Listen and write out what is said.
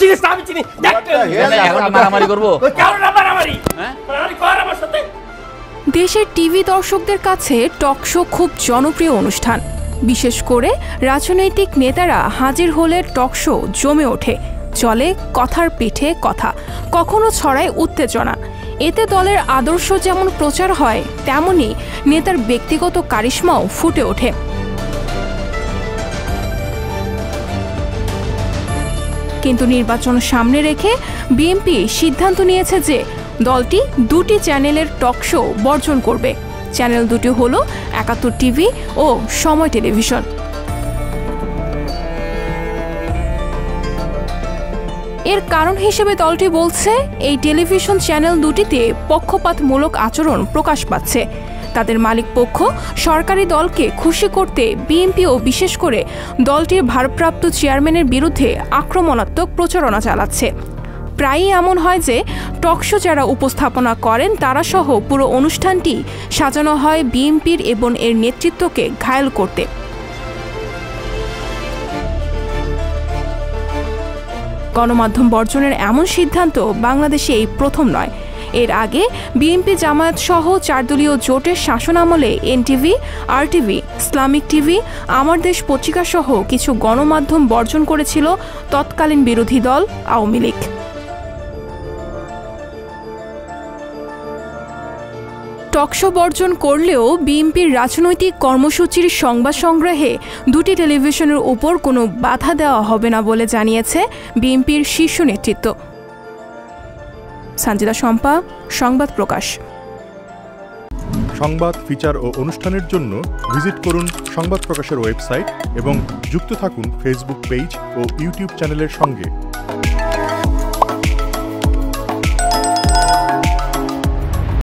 চিনিস না আমি চিনি এখন মারামারি করবো দেশের টিভি দর্শকদের কাছে টক শো খুব জনপ্রিয় অনুষ্ঠান। বিশেষ করে রাজনৈতিক নেতারা হাজির হলে টক শো জমে ওঠে। চলে কথার পিঠে কথা, কখনো ছড়ায় উত্তেজনা। এতে দলের আদর্শ যেমন প্রচার হয়, তেমনি নেতার ব্যক্তিগত কারিশমাও ফুটে ওঠে। কিন্তু নির্বাচন সামনে রেখে বিএনপি সিদ্ধান্ত নিয়েছে যে দলটি দুটি চ্যানেলের টক শো বর্জন করবে। চ্যানেল দুটি হলো ৭১ টিভি ও সময় টেলিভিশন। এর কারণ হিসেবে দলটি বলছে, এই টেলিভিশন চ্যানেল দুটিতে পক্ষপাতমূলক আচরণ প্রকাশ পাচ্ছে। তাদের মালিকপক্ষ সরকারি দলকে খুশি করতে বিএনপি ও বিশেষ করে দলটির ভারপ্রাপ্ত চেয়ারম্যানের বিরুদ্ধে আক্রমণাত্মক প্রচারণা চালাচ্ছে। প্রায়ই এমন হয় যে টকশো যারা উপস্থাপনা করেন তারা সহ পুরো অনুষ্ঠানটি সাজানো হয় বিএনপির এবং এর নেতৃত্বকে ঘায়েল করতে। গণমাধ্যম বর্জনের এমন সিদ্ধান্ত বাংলাদেশে এই প্রথম নয়। এর আগে বিএনপি জামায়াত সহ ৪ দলীয় জোটের শাসনামলে এনটিভি, আরটিভি, ইসলামিক টিভি, আমার দেশ পত্রিকা সহ কিছু গণমাধ্যম বর্জন করেছিল তৎকালীন বিরোধী দল আওয়ামী লীগ। টকশো বর্জন করলেও বিএনপির রাজনৈতিক কর্মসূচির সংবাদ সংগ্রহে দুটি টেলিভিশনের উপর কোনো বাধা দেওয়া হবে না বলে জানিয়েছে বিএনপির শীর্ষ নেতৃত্ব। সানজিদা শম্পা, সংবাদ প্রকাশ। সংবাদ, ফিচার ও অনুষ্ঠানের জন্য ভিজিট করুন সংবাদ প্রকাশের ওয়েবসাইট এবং যুক্ত থাকুন ফেসবুক পেজ ও ইউটিউব চ্যানেলের সঙ্গে।